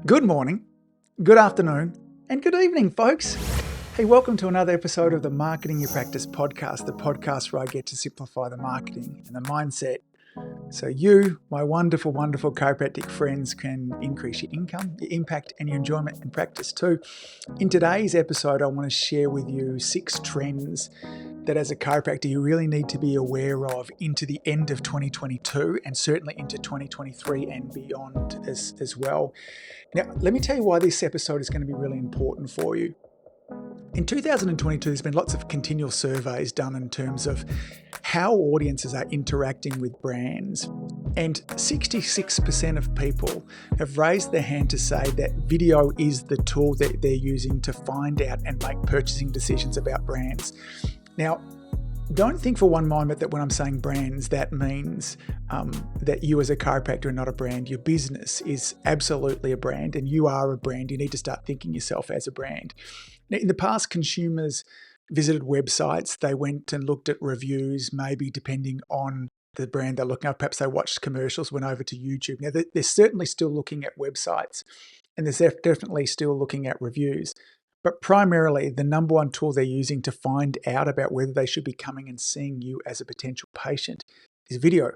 Good morning, good afternoon, and good evening, folks. Hey, welcome to another episode of the Marketing Your Practice podcast, the podcast where I get to simplify the marketing and the mindset so you, my wonderful, wonderful chiropractic friends, can increase your income, your impact, and your enjoyment in practice too. In today's episode, I want to share with you 6 trends that as a chiropractor you really need to be aware of into the end of 2022 and certainly into 2023 and beyond as well. Now, let me tell you why this episode is going to be really important for you. In 2022, there's been lots of continual surveys done in terms of how audiences are interacting with brands. And 66% of people have raised their hand to say that video is the tool that they're using to find out and make purchasing decisions about brands. Now, don't think for one moment that when I'm saying brands, that means that you as a chiropractor are not a brand. Your business is absolutely a brand and you are a brand. You need to start thinking yourself as a brand. Now, in the past, consumers visited websites. They went and looked at reviews, maybe depending on the brand they're looking at. Perhaps they watched commercials, went over to YouTube. Now, they're certainly still looking at websites and they're definitely still looking at reviews. But primarily, the number one tool they're using to find out about whether they should be coming and seeing you as a potential patient is video.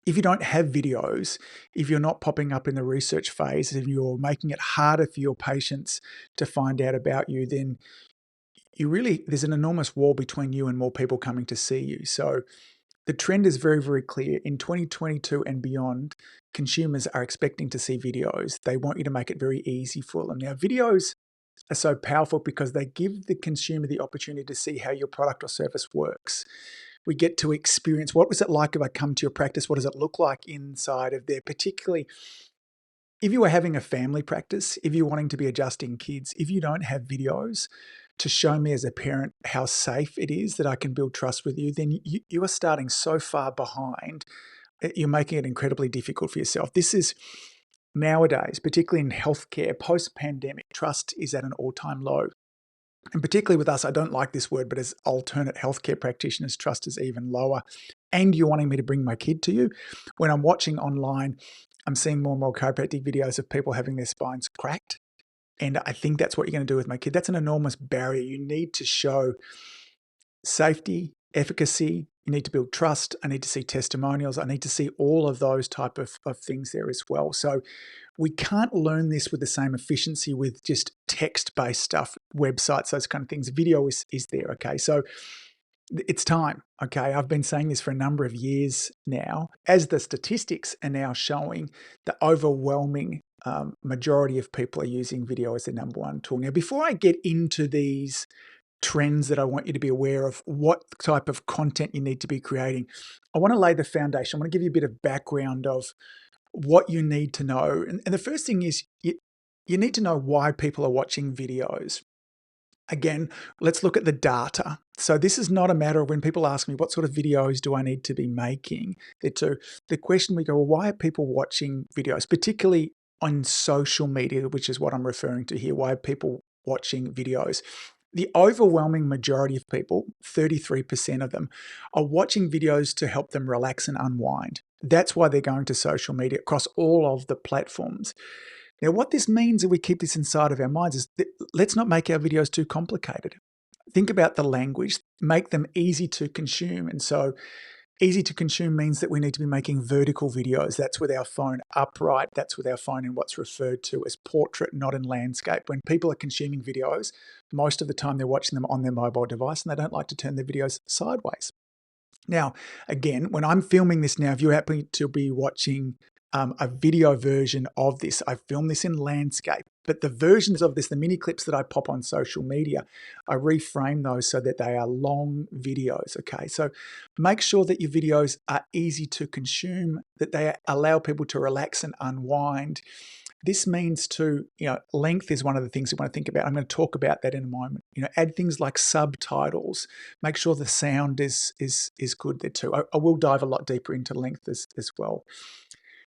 If you don't have videos, if you're not popping up in the research phase, if you're making it harder for your patients to find out about you, then there's an enormous wall between you and more people coming to see you. So the trend is very, very clear. In 2022 and beyond, consumers are expecting to see videos. They want you to make it very easy for them. Now, videos are so powerful because they give the consumer the opportunity to see how your product or service works. We get to experience what was it like if I come to your practice? What does it look like inside of there? Particularly if you are having a family practice, if you're wanting to be adjusting kids, if you don't have videos to show me as a parent how safe it is that I can build trust with you, then you are starting so far behind. You're making it incredibly difficult for yourself. This is nowadays, particularly in healthcare, post-pandemic, trust is at an all-time low. And particularly with us, I don't like this word, but as alternate healthcare practitioners, trust is even lower. And you're wanting me to bring my kid to you. When I'm watching online, I'm seeing more and more chiropractic videos of people having their spines cracked. And I think that's what you're going to do with my kid. That's an enormous barrier. You need to show safety, efficacy. You need to build trust. I need to see testimonials. I need to see all of those type of things there as well. So we can't learn this with the same efficiency with just text-based stuff, websites, those kind of things. Video is there, okay? So it's time, okay? I've been saying this for a number of years now. As the statistics are now showing, the overwhelming majority of people are using video as their number one tool. Now, before I get into these trends that I want you to be aware of, what type of content you need to be creating, I want to lay the foundation. I want to give you a bit of background of what you need to know. And the first thing is you need to know why people are watching videos. Again, let's look at the data. So this is not a matter of when people ask me, what sort of videos do I need to be making? The question we go, well, why are people watching videos, particularly on social media, which is what I'm referring to here. Why are people watching videos? The overwhelming majority of people, 33% of them, are watching videos to help them relax and unwind. That's why they're going to social media across all of the platforms. Now, what this means, if we keep this inside of our minds, is that let's not make our videos too complicated. Think about the language, make them easy to consume. And so easy to consume means that we need to be making vertical videos. That's with our phone upright. That's with our phone in what's referred to as portrait, not in landscape. When people are consuming videos, most of the time they're watching them on their mobile device and they don't like to turn their videos sideways. Now, again, when I'm filming this now, if you're happy to be watching a video version of this, I film this in landscape, but the versions of this, the mini clips that I pop on social media, I reframe those so that they are long videos, okay? So make sure that your videos are easy to consume, that they allow people to relax and unwind. This means length is one of the things you want to think about. I'm going to talk about that in a moment. Add things like subtitles. Make sure the sound is good there too. I will dive a lot deeper into length as well.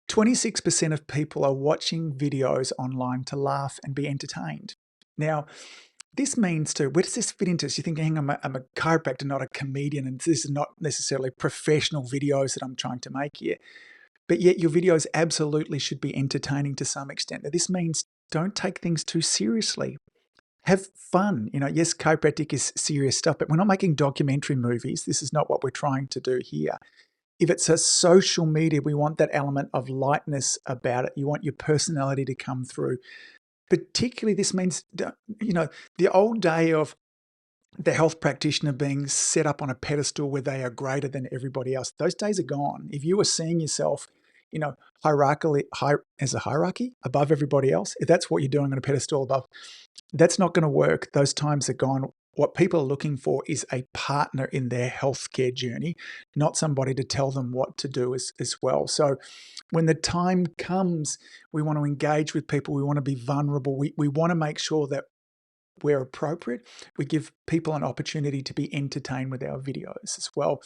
26% of people are watching videos online to laugh and be entertained. Now, this means too, where does this fit into? So you're thinking, I'm a chiropractor, not a comedian, and this is not necessarily professional videos that I'm trying to make here. but yet your videos absolutely should be entertaining to some extent. Now, this means don't take things too seriously. Have fun. Yes, chiropractic is serious stuff, but we're not making documentary movies. This is not what we're trying to do here. If it's a social media, we want that element of lightness about it. You want your personality to come through. Particularly, this means, the old day of the health practitioner being set up on a pedestal where they are greater than everybody else. Those days are gone. If you were seeing yourself, as a hierarchy above everybody else, if that's what you're doing on a pedestal above, that's not going to work. Those times are gone. What people are looking for is a partner in their healthcare journey, not somebody to tell them what to do as well. So when the time comes, we want to engage with people. We want to be vulnerable. We want to make sure that where appropriate, we give people an opportunity to be entertained with our videos as well.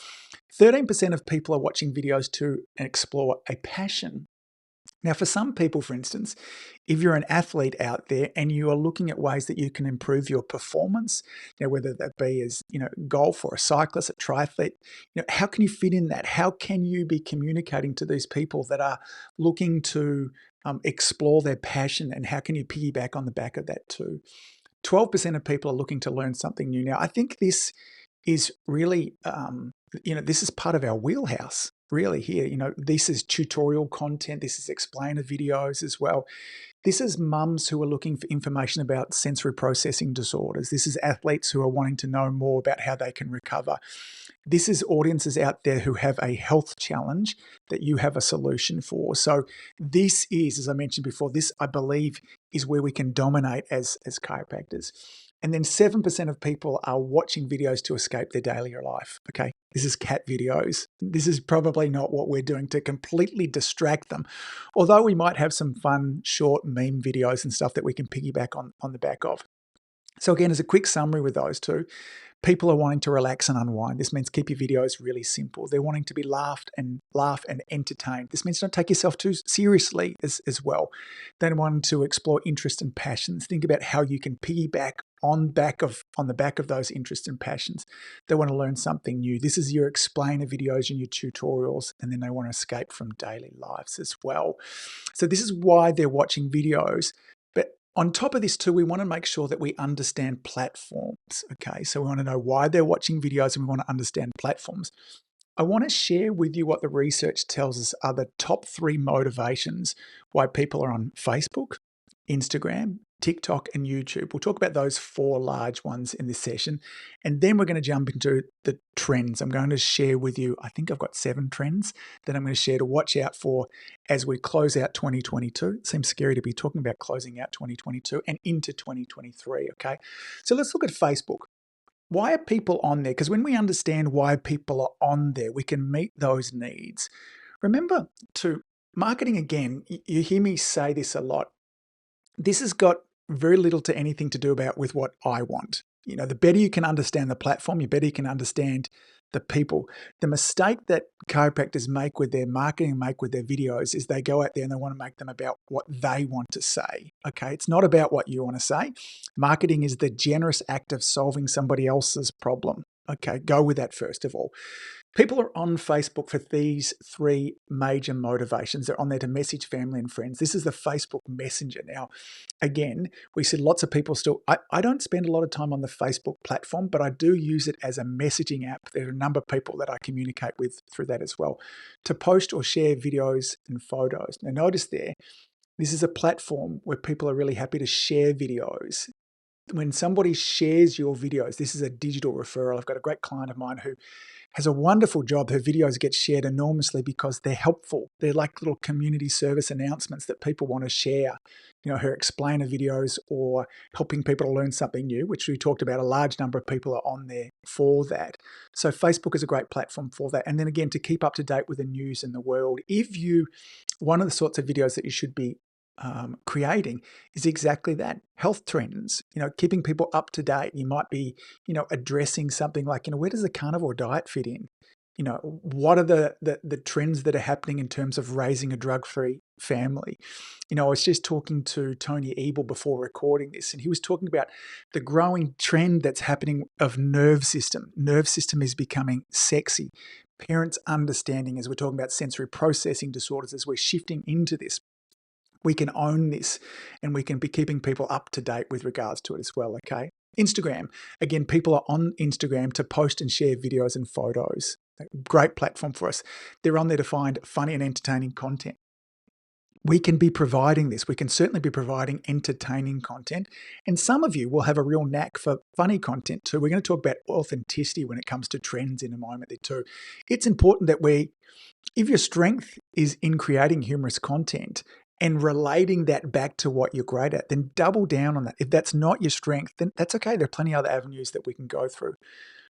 13% of people are watching videos to explore a passion. Now, for some people, for instance, if you're an athlete out there and you are looking at ways that you can improve your performance, whether that be as golf or a cyclist, a triathlete, how can you fit in that? How can you be communicating to these people that are looking to explore their passion, and how can you piggyback on the back of that too? 12% of people are looking to learn something new. Now, I think this is really, this is part of our wheelhouse, really, here. This is tutorial content. This is explainer videos as well. This is mums who are looking for information about sensory processing disorders. This is athletes who are wanting to know more about how they can recover. This is audiences out there who have a health challenge that you have a solution for. So this is, as I mentioned before, this, I believe, is where we can dominate as chiropractors. And then 7% of people are watching videos to escape their daily life. Okay, this is cat videos. This is probably not what we're doing to completely distract them. Although we might have some fun, short meme videos and stuff that we can piggyback on the back of. So again, as a quick summary with those two, people are wanting to relax and unwind. This means keep your videos really simple. They're wanting to be laugh and entertained. This means don't take yourself too seriously as well. They're wanting to explore interests and passions. Think about how you can piggyback on the back of those interests and passions. They want to learn something new. This is your explainer videos and your tutorials, and then they want to escape from daily lives as well. So this is why they're watching videos. But on top of this too, we want to make sure that we understand platforms. Okay, so we want to know why they're watching videos, and we want to understand platforms. I want to share with you what the research tells us are the top 3 motivations why people are on Facebook, Instagram, TikTok, and YouTube. We'll talk about those 4 large ones in this session. And then we're going to jump into the trends. I'm going to share with you, I think I've got 7 trends that I'm going to share to watch out for as we close out 2022. It seems scary to be talking about closing out 2022 and into 2023, okay? So let's look at Facebook. Why are people on there? Because when we understand why people are on there, we can meet those needs. Remember, to marketing, again, you hear me say this a lot. This has got very little to anything to do with what I want. The better you can understand the platform, the better you can understand the people. The mistake that chiropractors make with their marketing, make with their videos, is they go out there and they want to make them about what they want to say. Okay, it's not about what you want to say. Marketing is the generous act of solving somebody else's problem. Okay, go with that first of all. People are on Facebook for these 3 major motivations. They're on there to message family and friends. This is the Facebook Messenger. Now, again, we see lots of people still, I don't spend a lot of time on the Facebook platform, but I do use it as a messaging app. There are a number of people that I communicate with through that as well, to post or share videos and photos. Now, notice there, this is a platform where people are really happy to share videos. When somebody shares your videos, this is a digital referral. I've got a great client of mine who has a wonderful job. Her videos get shared enormously because they're helpful. They're like little community service announcements that people want to share. Her explainer videos or helping people to learn something new, which we talked about. A large number of people are on there for that. So Facebook is a great platform for that. And then again, to keep up to date with the news in the world. One of the sorts of videos that you should be creating is exactly that. Health trends, keeping people up to date. You might be, addressing something like, where does the carnivore diet fit in? What are the trends that are happening in terms of raising a drug-free family? I was just talking to Tony Ebel before recording this, and he was talking about the growing trend that's happening of nerve system. Nerve system is becoming sexy. parents understanding, as we're talking about sensory processing disorders, as we're shifting into this, we can own this and we can be keeping people up to date with regards to it as well, okay? Instagram. Again, people are on Instagram to post and share videos and photos. Great platform for us. They're on there to find funny and entertaining content. We can be providing this. We can certainly be providing entertaining content. And some of you will have a real knack for funny content too. We're going to talk about authenticity when it comes to trends in a moment there too. It's important that if your strength is in creating humorous content and relating that back to what you're great at, then double down on that. If that's not your strength, then that's okay. There are plenty of other avenues that we can go through.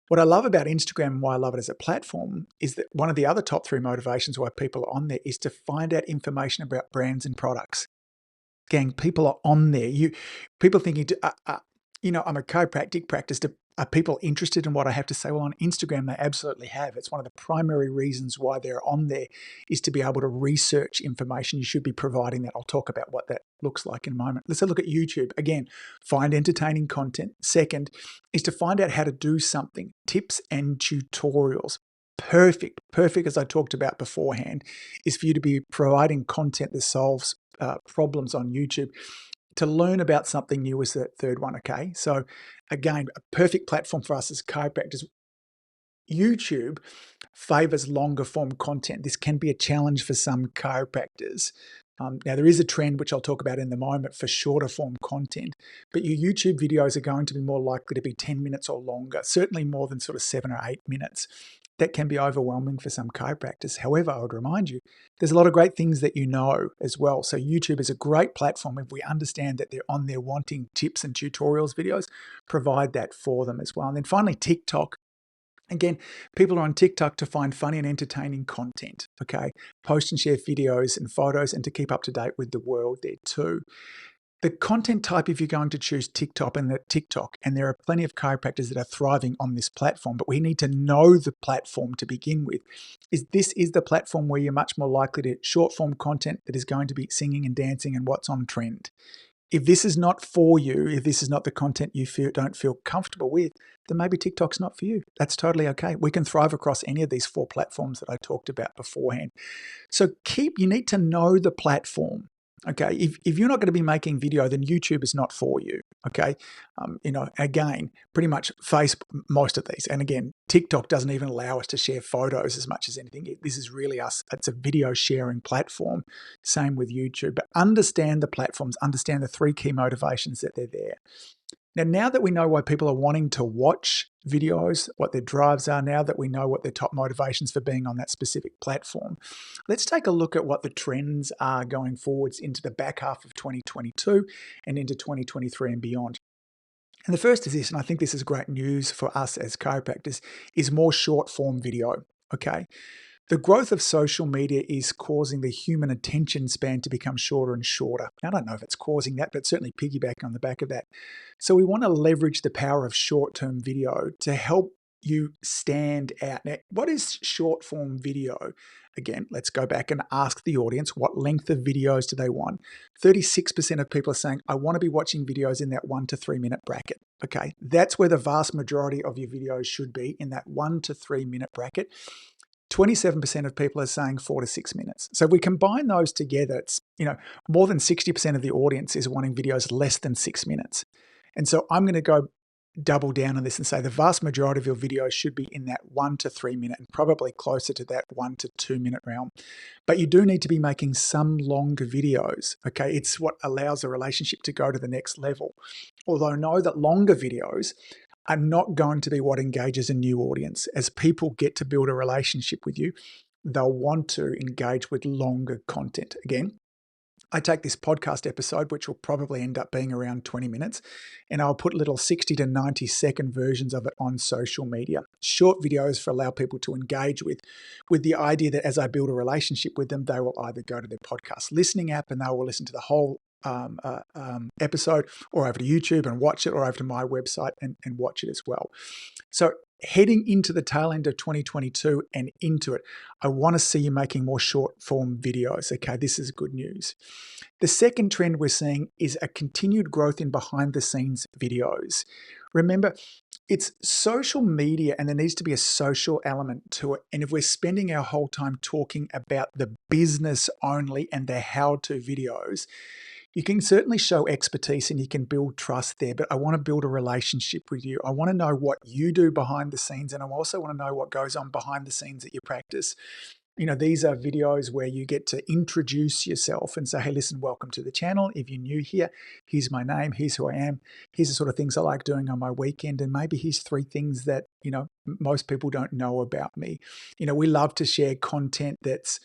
What I love about Instagram and why I love it as a platform is that one of the other top 3 motivations why people are on there is to find out information about brands and products. Gang, people are on there. People thinking, I'm a chiropractic practice. Are people interested in what I have to say? Well, on Instagram, they absolutely have. It's one of the primary reasons why they're on there is to be able to research information. You should be providing that. I'll talk about what that looks like in a moment. Let's have a look at YouTube. Again, find entertaining content. Second is to find out how to do something. Tips and tutorials. Perfect, as I talked about beforehand, is for you to be providing content that solves problems on YouTube. To learn about something new is the third one, okay? So again, a perfect platform for us as chiropractors. YouTube favors longer form content. This can be a challenge for some chiropractors. Now, there is a trend, which I'll talk about in the moment, for shorter form content, but your YouTube videos are going to be more likely to be 10 minutes or longer, certainly more than sort of 7 or 8 minutes. That can be overwhelming for some chiropractors. However, I would remind you, there's a lot of great things that you know as well. So YouTube is a great platform. If we understand that they're on there wanting tips and tutorials videos, provide that for them as well. And then finally, TikTok. Again, people are on TikTok to find funny and entertaining content, okay? Post and share videos and photos and to keep up to date with the world there too. The content type, if you're going to choose TikTok, and there are plenty of chiropractors that are thriving on this platform, but we need to know the platform to begin with. This is the platform where you're much more likely to short form content that is going to be singing and dancing and what's on trend. If this is not for you, if this is not the content you don't feel comfortable with, then maybe TikTok's not for you. That's totally okay. We can thrive across any of these 4 platforms that I talked about beforehand. So you need to know the platform. Okay, if you're not going to be making video, then YouTube is not for you. Okay, again, pretty much most of these, and again, TikTok doesn't even allow us to share photos as much as anything. This is really us. It's a video sharing platform. Same with YouTube. But understand the platforms. Understand the 3 key motivations that they're there. Now that we know why people are wanting to watch videos, what their drives are, now that we know what their top motivations for being on that specific platform, let's take a look at what the trends are going forwards into the back half of 2022 and into 2023 and beyond. And the first is this, and I think this is great news for us as chiropractors, is more short form video, okay? The growth of social media is causing the human attention span to become shorter and shorter. I don't know if it's causing that, but certainly piggyback on the back of that. So we want to leverage the power of short-term video to help you stand out. Now, what is short-form video? Again, let's go back and ask the audience, what length of videos do they want? 36% of people are saying, I want to be watching videos in that 1 to 3 minute bracket. Okay, that's where the vast majority of your videos should be, in that 1 to 3 minute bracket. 27% of people are saying 4 to 6 minutes. So if we combine those together, it's, more than 60% of the audience is wanting videos less than 6 minutes. And so I'm going to go double down on this and say the vast majority of your videos should be in that 1 to 3 minute and probably closer to that 1 to 2 minute realm. But you do need to be making some longer videos, okay? It's what allows a relationship to go to the next level. Although know that longer videos are not going to be what engages a new audience. As people get to build a relationship with you, they'll want to engage with longer content. Again, I take this podcast episode, which will probably end up being around 20 minutes, and I'll put little 60 to 90 second versions of it on social media. Short videos for allow people to engage with the idea that as I build a relationship with them, they will either go to their podcast listening app and they will listen to the whole episode, or over to YouTube and watch it, or over to my website and watch it as well. So heading into the tail end of 2022 and into it, I want to see you making more short form videos. Okay, this is good news. The second trend we're seeing is a continued growth in behind the scenes videos. Remember, it's social media and there needs to be a social element to it. And if we're spending our whole time talking about the business only and the how-to videos, you can certainly show expertise and you can build trust there, but I want to build a relationship with you. I want to know what you do behind the scenes, and I also want to know what goes on behind the scenes at your practice. These are videos where you get to introduce yourself and say, hey, listen, welcome to the channel. If you're new here, here's my name, here's who I am, here's the sort of things I like doing on my weekend, and maybe here's 3 things that, most people don't know about me. We love to share content that's,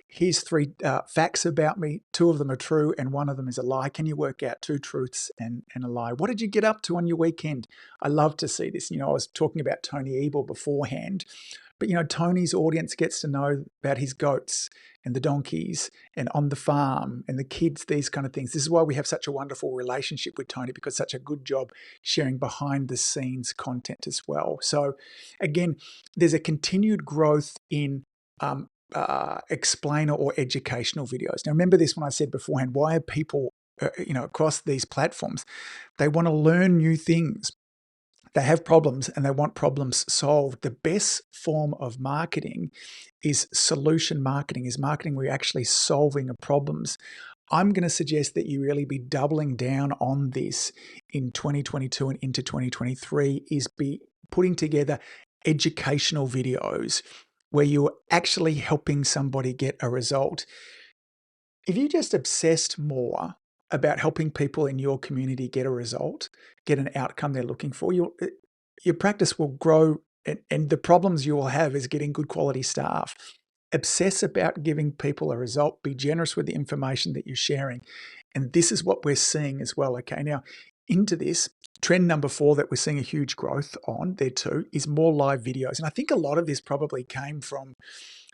here's 3 facts about me. 2 of them are true and 1 of them is a lie. Can you work out 2 truths and a lie? What did you get up to on your weekend? I love to see this. I was talking about Tony Ebel beforehand, but Tony's audience gets to know about his goats and the donkeys and on the farm and the kids, these kind of things. This is why we have such a wonderful relationship with Tony, because such a good job sharing behind the scenes content as well. So again, there's a continued growth in explainer or educational videos. Now, remember this when I said beforehand, why are people, across these platforms, they want to learn new things. They have problems and they want problems solved. The best form of marketing is solution marketing, is marketing where you're actually solving problems. I'm going to suggest that you really be doubling down on this in 2022 and into 2023, is be putting together educational videos where you're actually helping somebody get a result. If you just obsessed more about helping people in your community get a result, get an outcome they're looking for, your practice will grow, and the problems you will have is getting good quality staff. Obsess about giving people a result. Be generous with the information that you're sharing. And this is what we're seeing as well. Okay, now into this, trend number 4 that we're seeing a huge growth on there too is more live videos. And I think a lot of this probably came from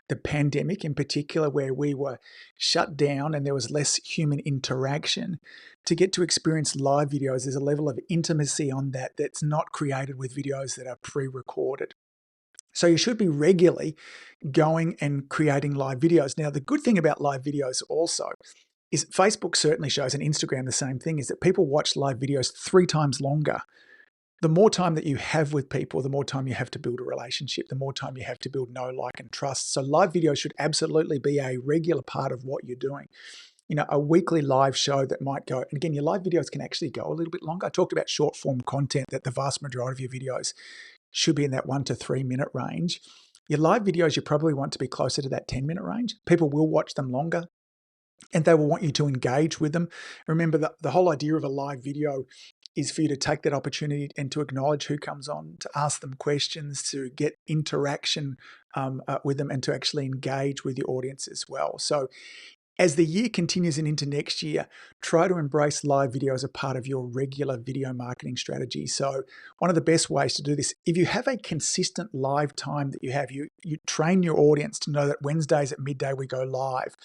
the pandemic in particular, where we were shut down and there was less human interaction. To get to experience live videos, there's a level of intimacy on that that's not created with videos that are pre-recorded. So you should be regularly going and creating live videos. Now, the good thing about live videos also is Facebook certainly shows, and Instagram the same thing, is that people watch live videos 3 times longer. The more time that you have with people, the more time you have to build a relationship, the more time you have to build know, like, and trust. So live videos should absolutely be a regular part of what you're doing. A weekly live show that might go, and again, your live videos can actually go a little bit longer. I talked about short form content, that the vast majority of your videos should be in that 1 to 3 minute range. Your live videos, you probably want to be closer to that 10-minute range. People will watch them longer and they will want you to engage with them. Remember that the whole idea of a live video is for you to take that opportunity and to acknowledge who comes on, to ask them questions, to get interaction with them, and to actually engage with your audience as well. So as the year continues and into next year, try to embrace live video as a part of your regular video marketing strategy. So one of the best ways to do this, if you have a consistent live time that you have, you train your audience to know that Wednesdays at midday we go live.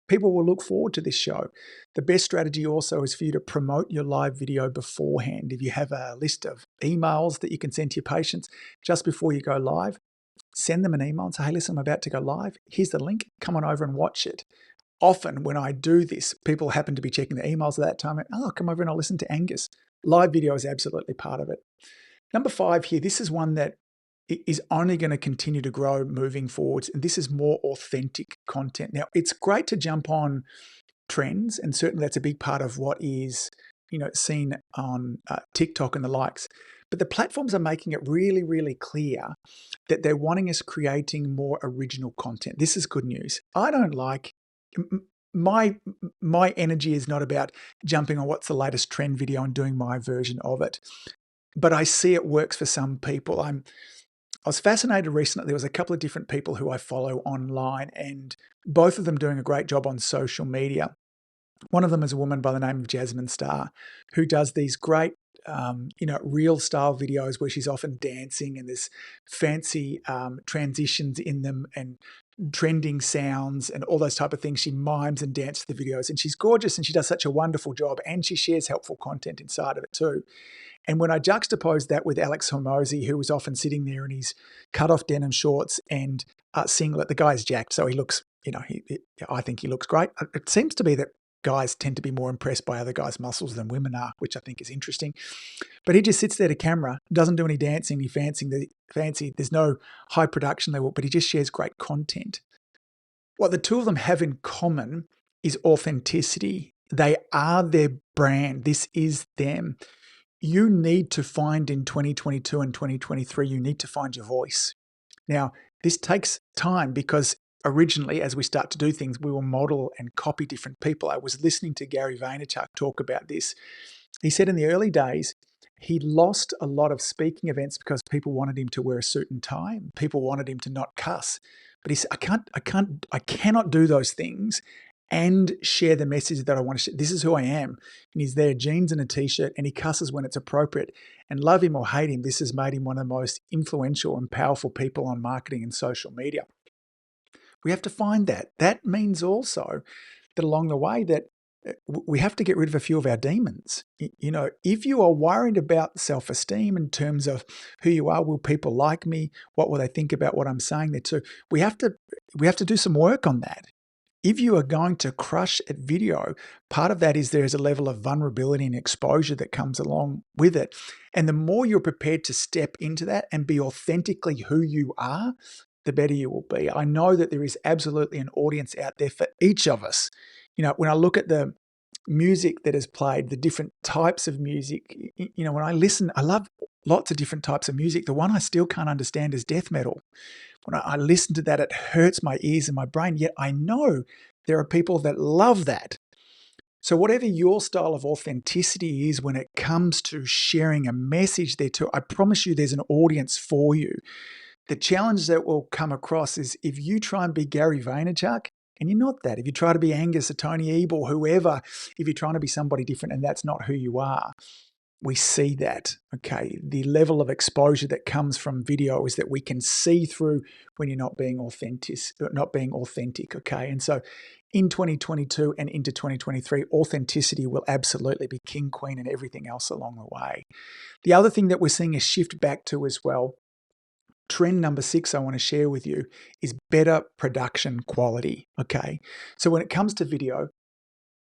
People will look forward to this show. The best strategy also is for you to promote your live video beforehand. If you have a list of emails that you can send to your patients just before you go live, send them an email and say, hey, listen, I'm about to go live. Here's the link. Come on over and watch it. Often when I do this, people happen to be checking their emails at that time. And, oh, come over and I'll listen to Angus. Live video is absolutely part of it. Number 5 here, this is one that is only going to continue to grow moving forwards. And this is more authentic content. Now, it's great to jump on trends, and certainly that's a big part of what is, seen on TikTok and the likes. But the platforms are making it really, really clear that they're wanting us creating more original content. This is good news. I don't like my energy is not about jumping on what's the latest trend video and doing my version of it. But I see it works for some people. I was fascinated recently. There was a couple of different people who I follow online, and both of them doing a great job on social media. One of them is a woman by the name of Jasmine Star, who does these great, real style videos where she's often dancing, and there's fancy transitions in them and trending sounds and all those type of things. She mimes and dances the videos, and she's gorgeous, and she does such a wonderful job, and she shares helpful content inside of it too. And when I juxtapose that with Alex Hormozi, who was often sitting there in his cut-off denim shorts and singlet, the guy's jacked, so he looks, I think he looks great. It seems to be that guys tend to be more impressed by other guys' muscles than women are, which I think is interesting. But he just sits there to camera, doesn't do any dancing, any fancy. There's no high production level, but he just shares great content. What the two of them have in common is authenticity. They are their brand. This is them. You need to find in 2022 and 2023, you need to find your voice. Now, this takes time because originally, as we start to do things, we will model and copy different people. I was listening to Gary Vaynerchuk talk about this. He said in the early days, he lost a lot of speaking events because people wanted him to wear a suit and tie. People wanted him to not cuss. But he said, I cannot do those things and share the message that I want to share. This is who I am. And he's there, jeans and a t-shirt, and he cusses when it's appropriate. And love him or hate him, this has made him one of the most influential and powerful people on marketing and social media. We have to find that. That means also that along the way that we have to get rid of a few of our demons. If you are worried about self-esteem in terms of who you are, will people like me? What will they think about what I'm saying there too? We have to do some work on that. If you are going to crush at video, part of that is there is a level of vulnerability and exposure that comes along with it. And the more you're prepared to step into that and be authentically who you are, the better you will be. I know that there is absolutely an audience out there for each of us. When I look at the music that is played, the different types of music, when I listen, I love lots of different types of music. The one I still can't understand is death metal. When I listen to that, it hurts my ears and my brain, yet I know there are people that love that. So whatever your style of authenticity is when it comes to sharing a message there too, I promise you there's an audience for you. The challenge that will come across is if you try and be Gary Vaynerchuk, and you're not that. If you try to be Angus or Tony Ebel, whoever, if you're trying to be somebody different and that's not who you are, we see that, okay? The level of exposure that comes from video is that we can see through when you're not being authentic, okay? And so in 2022 and into 2023, authenticity will absolutely be king, queen, and everything else along the way. The other thing that we're seeing a shift back to as well, trend number 6 I want to share with you is better production quality, okay? So when it comes to video,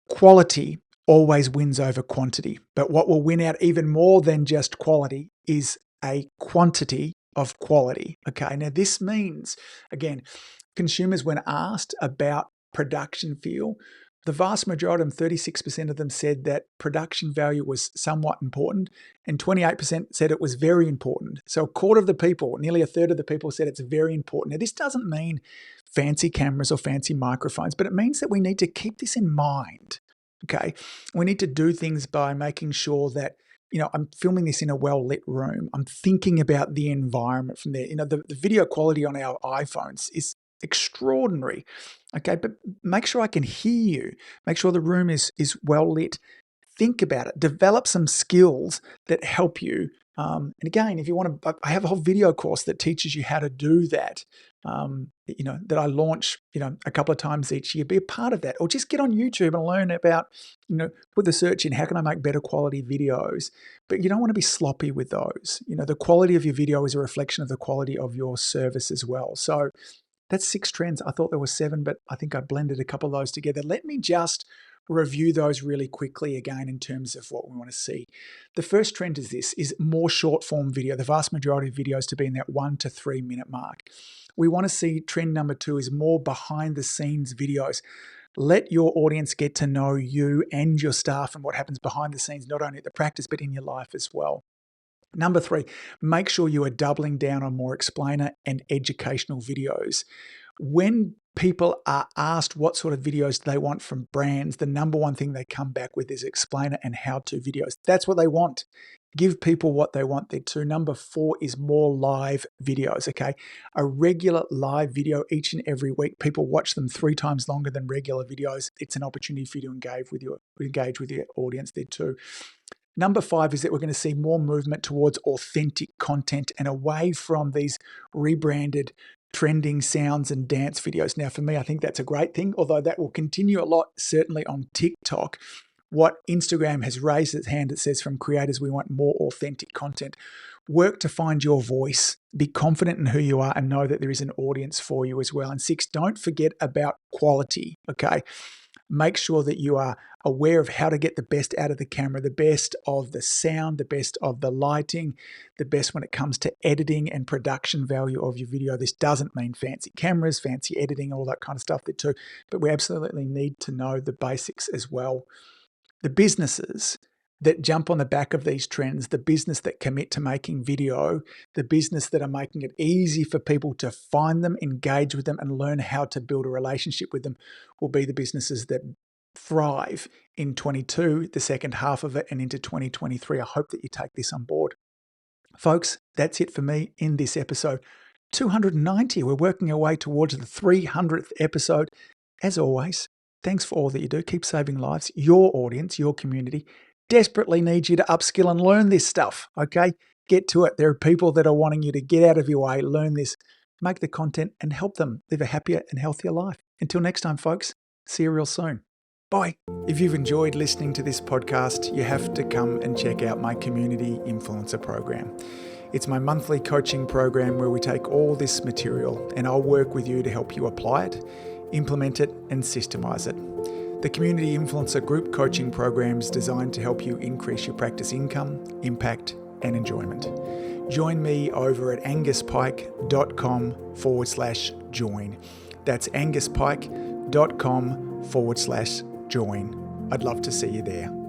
quality always wins over quantity. But what will win out even more than just quality is a quantity of quality, okay? Now this means, again, consumers when asked about production feel, the vast majority of them, 36% of them said that production value was somewhat important and 28% said it was very important. So a quarter of the people, nearly a third of the people said it's very important. Now this doesn't mean fancy cameras or fancy microphones, but it means that we need to keep this in mind, okay? We need to do things by making sure that I'm filming this in a well-lit room. I'm thinking about the environment from there. The video quality on our iPhones is extraordinary, okay? But make sure I can hear you. Make sure the room is well lit. Think about it. Develop some skills that help you. And again, if you want to, I have a whole video course that teaches you how to do that. That I launch, a couple of times each year. Be a part of that, or just get on YouTube and learn about, put the search in, how can I make better quality videos? But you don't want to be sloppy with those. The quality of your video is a reflection of the quality of your service as well. So that's 6 trends. I thought there were 7, but I think I blended a couple of those together. Let me just review those really quickly again in terms of what we want to see. The first trend is more short form video. The vast majority of videos to be in that 1 to 3 minute mark. We want to see trend number 2 is more behind the scenes videos. Let your audience get to know you and your staff and what happens behind the scenes, not only at the practice, but in your life as well. Number 3, make sure you are doubling down on more explainer and educational videos. When people are asked what sort of videos they want from brands, the number one thing they come back with is explainer and how-to videos. That's what they want. Give people what they want there too. Number 4 is more live videos, okay? A regular live video each and every week. People watch them 3 times longer than regular videos. It's an opportunity for you to engage with your audience there too. Number 5 is that we're going to see more movement towards authentic content and away from these rebranded trending sounds and dance videos. Now, for me, I think that's a great thing, although that will continue a lot, certainly on TikTok. what Instagram has raised its hand. It says, from creators, we want more authentic content. Work to find your voice. Be confident in who you are and know that there is an audience for you as well. And 6, don't forget about quality, okay? Make sure that you are aware of how to get the best out of the camera, the best of the sound, the best of the lighting, the best when it comes to editing and production value of your video. This doesn't mean fancy cameras, fancy editing, all that kind of stuff there too, but we absolutely need to know the basics as well. The businesses that jump on the back of these trends, the business that commit to making video, the business that are making it easy for people to find them, engage with them, and learn how to build a relationship with them will be the businesses that thrive in 22, the second half of it, and into 2023. I hope that you take this on board. Folks, that's it for me in this episode. 290, we're working our way towards the 300th episode. As always, thanks for all that you do. Keep saving lives. Your audience, your community desperately needs you to upskill and learn this stuff, okay? Get to it. There are people that are wanting you to get out of your way, learn this, make the content, and help them live a happier and healthier life. Until next time, folks, see you real soon. Bye. If you've enjoyed listening to this podcast, you have to come and check out my Community Influencer Program. It's my monthly coaching program where we take all this material and I'll work with you to help you apply it, implement it, and systemize it. The Community Influencer Group Coaching Program is designed to help you increase your practice income, impact, and enjoyment. Join me over at anguspyke.com/join. That's anguspyke.com/join. I'd love to see you there.